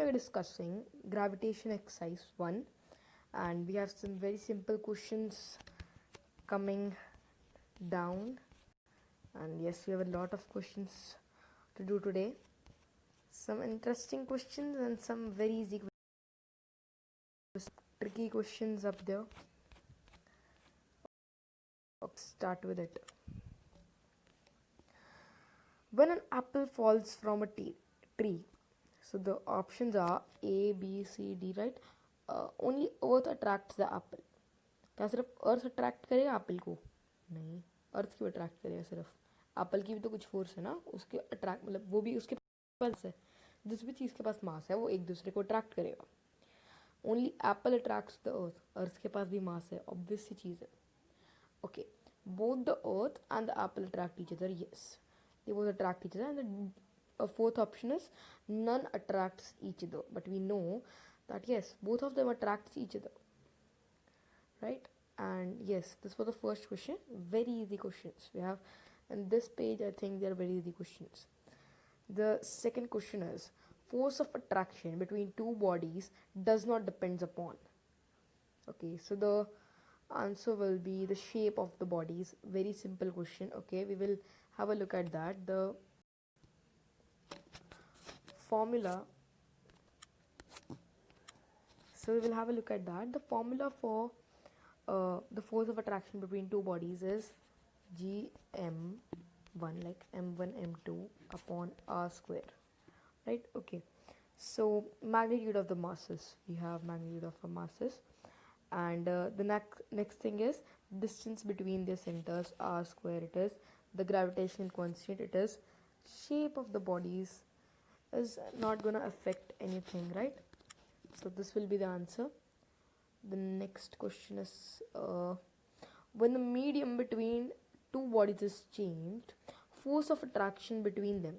are discussing gravitation exercise 1, and we have some very simple questions coming down, and yes, we have a lot of questions to do today. Some interesting questions and some very easy questions, tricky questions up there. Let's start with it. When an apple falls from a tree, so the options are A, B, C, D, right? Only earth attracts the apple. क्या सिर्फ earth attract करेगा Apple को? नहीं, अर्थ क्यों attract करेगा सिर्फ? Apple की भी तो कुछ फोर्स है ना, उसके अट्रैक्ट मतलब वो भी उसके पास है, जिस भी चीज़ के पास मास है वो एक दूसरे को अट्रैक्ट करेगा. Only apple attracts the earth. Earth के पास भी मास है, ऑब्वियस सी चीज़ है. Okay, both the earth and the apple attract each other. Yes, they both attract each other, and the fourth option is none attracts each other, but we know that yes, both of them attracts each other, right? And yes, this was the first question. Very easy questions we have on this page. I think they are very easy questions. The second question is, force of attraction between two bodies does not depends upon. Okay, so the answer will be the shape of the bodies. Very simple question. Okay, we will have a look at that. The formula, so we will have a look at that. The formula for the force of attraction between two bodies is Gm1, like m1 m2 upon r square, right? Okay, so magnitude of the masses, we have magnitude of the masses, and the next thing is distance between their centers, r square it is, the gravitational constant it is, shape of the bodies is not gonna affect anything, right? So this will be the answer. The next question is, when the medium between two bodies is changed, force of attraction between them.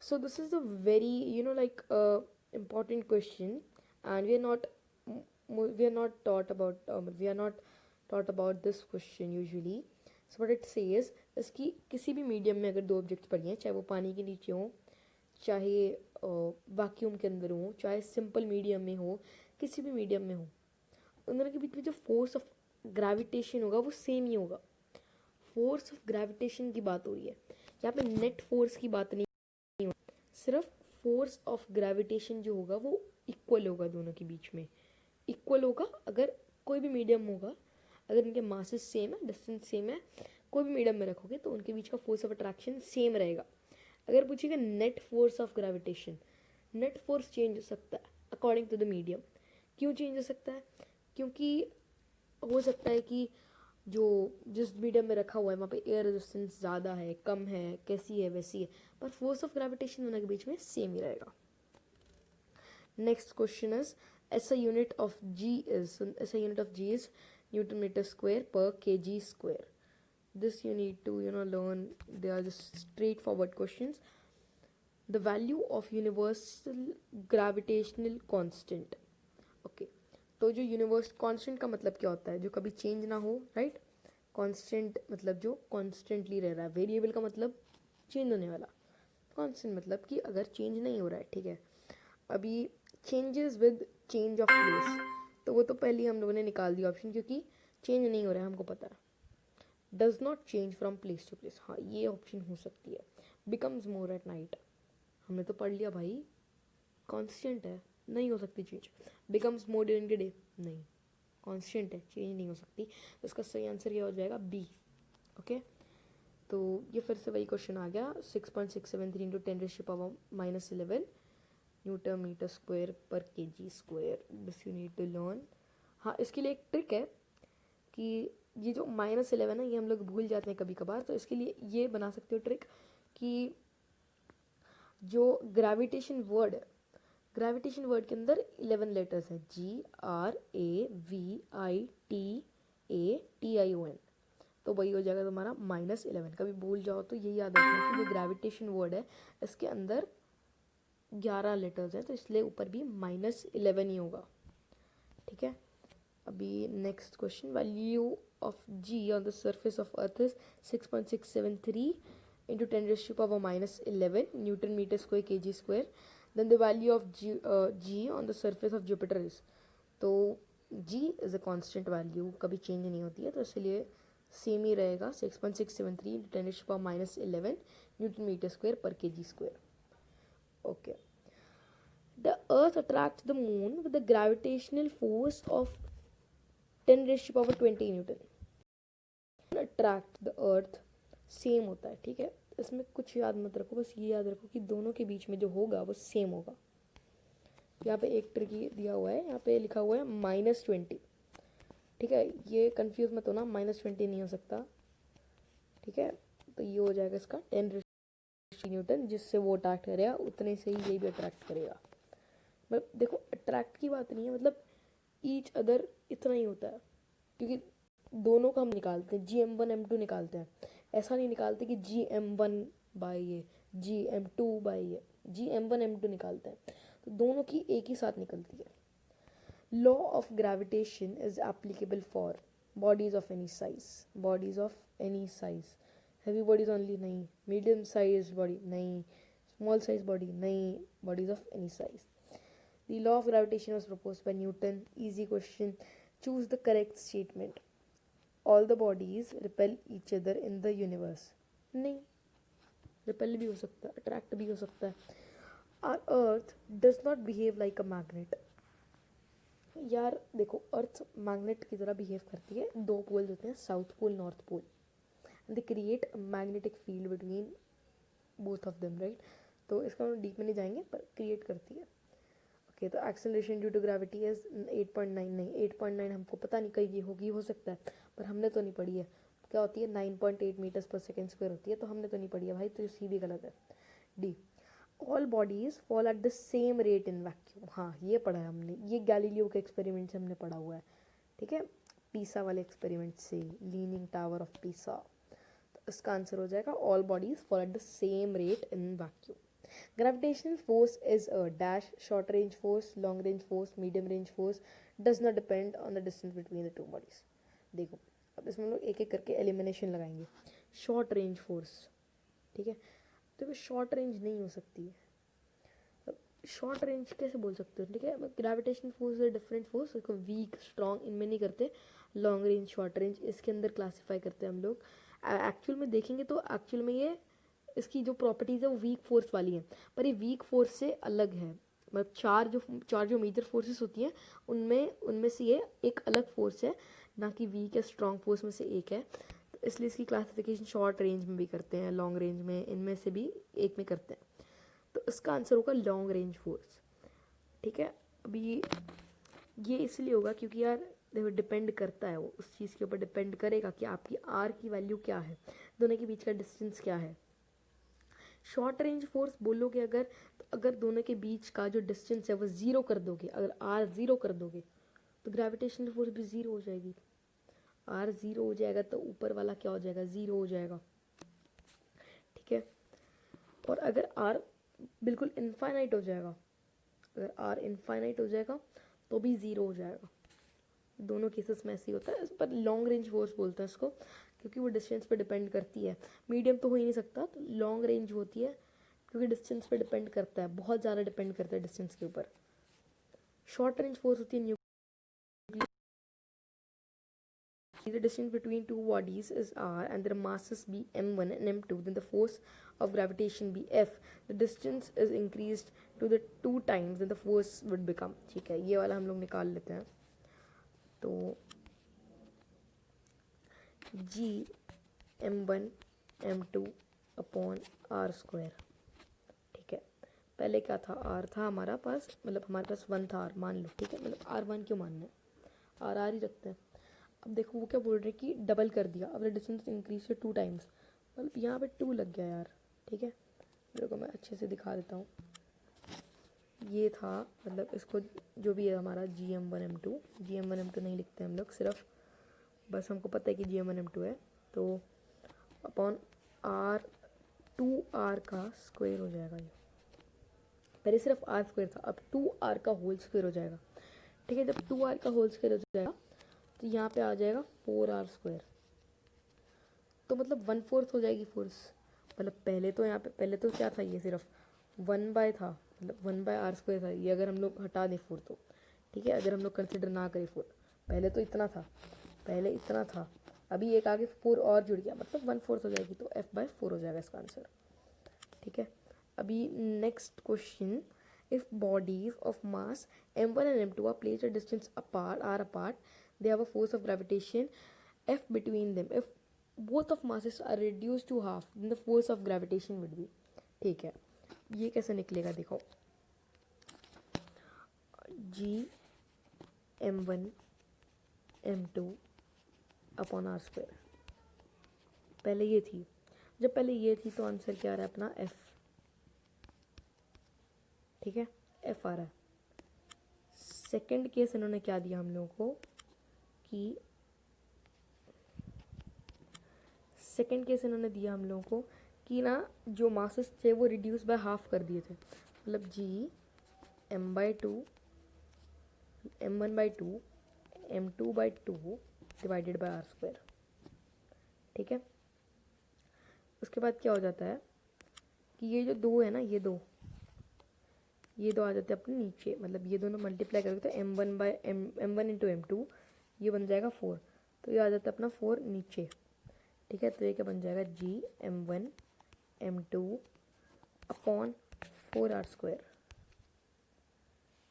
So this is a very important question, and we are not taught about this question usually. So what it says is कि किसी भी medium में अगर दो objects पड़ी हैं, चाहे वो पानी के नीचे हो, चाहे वैक्यूम के अंदर हो, चाहे सिंपल मीडियम में हो, किसी भी मीडियम में हो, उन दोनों के बीच में जो फोर्स ऑफ ग्रेविटेशन होगा वो सेम ही होगा. फोर्स ऑफ ग्रेविटेशन की बात हो रही है यहाँ पे, नेट फोर्स की बात नहीं हो, सिर्फ फोर्स ऑफ ग्रेविटेशन जो होगा वो इक्वल होगा, दोनों के बीच में इक्वल होगा. अगर कोई भी मीडियम होगा, अगर उनके मासेस सेम है, डिस्टेंस सेम है, कोई भी मीडियम में रखोगे तो उनके बीच का फोर्स ऑफ अट्रैक्शन सेम रहेगा. अगर पूछेगा net force of gravitation, net force change हो सकता है अकॉर्डिंग टू द मीडियम. क्यों चेंज हो सकता है? क्योंकि हो सकता है कि जो जिस मीडियम में रखा हुआ है वहाँ पे एयर रेजिस्टेंस ज़्यादा है, कम है, कैसी है वैसी है, पर फोर्स ऑफ ग्रेविटेशन दोनों के बीच में सेम ही रहेगा. Next question is SI unit of G is Newton meter square per kg square. This you need to learn. They are just straightforward questions. The value of universal gravitational constant. Okay, तो जो universe constant का मतलब क्या होता है? जो कभी change ना हो, राइट? कांस्टेंट मतलब जो कॉन्स्टेंटली रह रहा है. वेरिएबल का मतलब चेंज होने वाला. कांस्टेंट मतलब कि अगर चेंज नहीं हो रहा है, ठीक है. अभी changes with change of place, तो वो तो पहले हम लोगों ने निकाल दिया ऑप्शन, क्योंकि चेंज नहीं हो रहा है, हमको पता है. Does not change from place to place, हाँ ये ऑप्शन हो सकती है. बिकम्स मोर एट नाइट, हमने तो पढ़ लिया भाई, कांस्टेंट है, नहीं हो सकती change. Becomes more during the day, नहीं, कांस्टेंट है, चेंज नहीं हो सकती. तो इसका सही आंसर क्या हो जाएगा? बी. ओके, तो ये फिर से वही क्वेश्चन आ गया. 6.673 इंटू 10⁻⁻11 न्यूटन मीटर स्क्वायर पर kg square. This you need to learn. हाँ, इसके लिए एक ट्रिक है कि ये जो -11 है ये हम लोग भूल जाते हैं कभी कभार, तो इसके लिए ये बना सकते हो ट्रिक कि जो ग्रेविटेशन वर्ड है, ग्रेविटेशन वर्ड के अंदर 11 लेटर्स हैं, GRAVITATION, तो वही हो जाएगा तुम्हारा -11. कभी भूल जाओ तो ये याद रखना कि जो ग्रेविटेशन वर्ड है इसके अंदर 11 लेटर्स हैं, तो इसलिए ऊपर भी -11 ही होगा. ठीक है. अभी next question, value of G on the surface of earth is 6.673 into 10⁻⁻11 newton metre square kg square. Then the value of G on the surface of Jupiter is, तो G is a constant value, कभी change नहीं होती है, तो इसलिए same ही रहेगा 6.673 × 10⁻11 Newton metre square पर KG square. Okay. The earth attracts the moon with a gravitational force of 10⁻20 Newton. Attract the earth same होता है, ठीक है. इसमें कुछ याद मत रखो, बस ये याद रखो कि दोनों के बीच में जो होगा वो सेम होगा. यहाँ पे एक ट्रिक दिया हुआ है, यहाँ पे लिखा हुआ है -20, ठीक है. ये कंफ्यूज मत होना, -20 नहीं हो सकता, ठीक है. तो ये हो जाएगा इसका 10 न्यूटन, जिससे वो अट्रैक्ट करेगा उतने से ही ये भी अट्रैक्ट करेगा. मतलब देखो अट्रैक्ट की बात नहीं है, मतलब ईच अदर इतना ही होता है, क्योंकि दोनों का हम निकालते हैं, GM1 M2 निकालते हैं, ऐसा नहीं निकालते कि GM1 बाई ये GM2 बाई ये, GM1 M2 निकालते हैं, तो दोनों की एक ही साथ निकलती है. Law of gravitation is applicable for bodies of any size, bodies of any size, heavy bodies only नहीं, मीडियम साइज बॉडी नहीं, स्मॉल साइज बॉडी नहीं, bodies of any size. The law of gravitation was proposed by Newton. Easy question. Choose the correct statement. All the bodies repel each other in the universe. नहीं, repel भी हो सकता है, attract भी हो सकता है. Our Earth does not behave like a magnet. यार देखो, अर्थ मैग्नेट की तरह बिहेव करती है. दो पोल्स होते हैं, south pole north pole, and they create magnetic field between both of them, right. तो इसका हम डीप में नहीं जाएंगे, पर क्रिएट करती है. ओके, तो acceleration due to gravity is 8.9, नहीं 8.9 हमको पता नहीं कहीं होगी, हो सकता है, पर हमने तो नहीं पढ़ी है. क्या होती है, 9.8 मीटर्स पर सेकेंड स्क्वायर होती है, तो हमने तो नहीं पढ़ी है भाई, तो सी भी गलत है. D, all bodies fall at the same rate in vacuum. हाँ, ये पढ़ा है हमने, ये गैलीलियो के एक्सपेरिमेंट से हमने पढ़ा हुआ है, ठीक है, पीसा वाले एक्सपेरिमेंट से, लीनिंग टावर ऑफ पीसा. तो इसका आंसर हो जाएगा all bodies fall at the same rate in vacuum. Gravitational force is a dash, short range force, long range force, medium range force, does not depend on the distance between the two bodies. देखो, अब इसमें हम लोग एक एक करके elimination लगाएंगे. Short range force, ठीक है, देखो शॉर्ट रेंज नहीं हो सकती है. अब शॉर्ट रेंज कैसे बोल सकते हो, ठीक है. ग्रेविटेशन फोर्स है डिफरेंट फोर्स, इसको वीक स्ट्रॉन्ग इनमें नहीं करते. लॉन्ग रेंज शॉर्ट रेंज इसके अंदर क्लासीफाई करते हैं हम लोग. एक्चुअल में देखेंगे तो एक्चुअल में ये इसकी जो प्रॉपर्टीज़ है वो वीक फोर्स वाली है, पर ये वीक फोर्स से अलग है. मतलब चार जो मेजर फोर्सेस होती हैं उनमें से ये एक अलग फोर्स है, ना कि वीक या स्ट्रॉन्ग फोर्स में से एक है. तो इसलिए इसकी क्लासिफिकेशन शॉर्ट रेंज में भी करते हैं, लॉन्ग रेंज में, इनमें से भी एक में करते हैं. तो इसका आंसर होगा लॉन्ग रेंज फोर्स, ठीक है. अभी ये इसलिए होगा क्योंकि यार देखो डिपेंड करता है, वो उस चीज़ के ऊपर डिपेंड करेगा कि आपकी आर की वैल्यू क्या है, दोनों के बीच का डिस्टेंस क्या है. शॉर्ट रेंज फोर्स बोलोगे अगर, तो अगर दोनों के बीच का जो डिस्टेंस है वो ज़ीरो कर दोगे, अगर आर ज़ीरो कर दोगे तो ग्रेविटेशनल फोर्स भी ज़ीरो हो जाएगी. आर ज़ीरो हो जाएगा तो ऊपर वाला क्या हो जाएगा, ज़ीरो हो जाएगा, ठीक है. और अगर आर बिल्कुल इनफाइनाइट हो जाएगा, अगर आर इनफाइनाइट हो जाएगा तो भी ज़ीरो हो जाएगा. दोनों केसेस में ऐसे ही होता है, पर लॉन्ग रेंज फोर्स बोलते हैं इसको, क्योंकि वो डिस्टेंस पे डिपेंड करती है. मीडियम तो हो ही नहीं सकता, तो लॉन्ग रेंज होती है क्योंकि डिस्टेंस पे डिपेंड करता है, बहुत ज़्यादा डिपेंड करता है डिस्टेंस के ऊपर. शॉर्ट रेंज फोर्स होती है nuclear. The distance between two bodies is r and their masses be m1 and m2, then the force of gravitation be f. The distance is increased to the 2 times, then the force would become, ठीक है. ये वाला हम लोग निकाल लेते हैं. तो जी m1 m2 upon are square, ठीक है. पहले क्या था, आर था हमारा पास, मतलब हमारे पास 1 था आर मान लो, ठीक है. मतलब R1 क्यों मानना है, आर ही रखते हैं. अब देखो वो क्या बोल रहे हैं कि डबल कर दिया, अब डिस्टेंस इंक्रीज से 2 टाइम्स, मतलब यहाँ पे 2 लग गया यार, ठीक है. देखो मैं अच्छे से दिखा देता हूँ. ये था, मतलब इसको जो भी है हमारा GM1 M2 नहीं लिखते हम लोग, सिर्फ बस हमको पता है कि GM1 M2 है. तो अपॉन आर 2R का स्क्वायर हो जाएगा. ये पहले सिर्फ R स्क्वायर था, अब 2R का होल स्क्वायर हो जाएगा, ठीक है. जब 2R का होल स्क्वायर हो जाएगा तो यहाँ पे आ जाएगा 4R स्क्वायर, तो मतलब 1/4 हो जाएगी फोर्स. मतलब पहले तो यहाँ पे, पहले तो क्या था, ये सिर्फ 1/, था मतलब 1/r² था ये, अगर हम लोग हटा दें 4 तो, ठीक है, अगर हम लोग कंसिडर ना करें 4, पहले तो इतना था, पहले इतना था, अभी एक आगे 4 और जुड़ गया, मतलब 1/4 हो जाएगी, तो f/4 हो जाएगा इसका आंसर, ठीक है। अभी next question, if bodies of mass m1 and m2 are placed at distance apart, they have a force of gravitation f between them. If both of masses are reduced to half, then the force of gravitation would be, ठीक है, ये कैसे निकलेगा देखो, g m1 m2 upon r², पहले ये थी, जब पहले ये थी तो आंसर क्या आ रहा है अपना f, ठीक है, f आ रहा है। सेकंड केस इन्होंने क्या दिया हम लोगों को कि, सेकंड केस इन्होंने दिया हम लोगों को कि ना जो मासेस थे वो रिड्यूस बाय हाफ कर दिए थे, मतलब g m/2 m1/2 m2/2 divided by r², ठीक है। उसके बाद क्या हो जाता है कि ये जो दो है ना, ये दो आ जाते हैं अपने नीचे, मतलब ये दोनों मल्टीप्लाई करोगे तो m1 इंटू m2 ये बन जाएगा 4, तो ये आ जाता है अपना 4 नीचे, ठीक है। तो ये क्या बन जाएगा, g m1 m2 upon 4r²,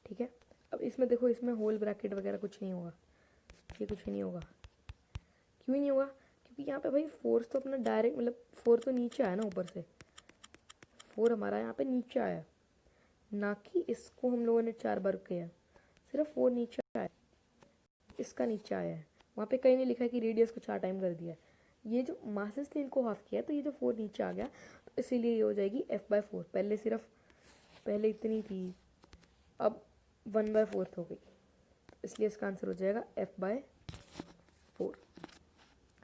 ठीक है। अब इसमें देखो, इसमें होल ब्रैकेट वगैरह कुछ नहीं होगा, ये कुछ नहीं होगा, क्यों नहीं होगा, क्योंकि यहाँ पे भाई फोर्स तो अपना डायरेक्ट, मतलब 4 तो नीचे आया ना, ऊपर से 4 हमारा यहाँ पे नीचे आया, ना कि इसको हम लोगों ने 4 बार किया, सिर्फ 4 नीचे आया, इसका नीचे आया है, वहाँ पे कहीं नहीं लिखा है कि रेडियस को 4 टाइम कर दिया है, ये जो मासेस ने इनको हाफ किया, तो ये जो 4 नीचे आ गया, तो इसीलिए ये हो जाएगी f/4, पहले सिर्फ, पहले इतनी थी, अब 1/4 हो गई, इसलिए इसका आंसर हो जाएगा f/4।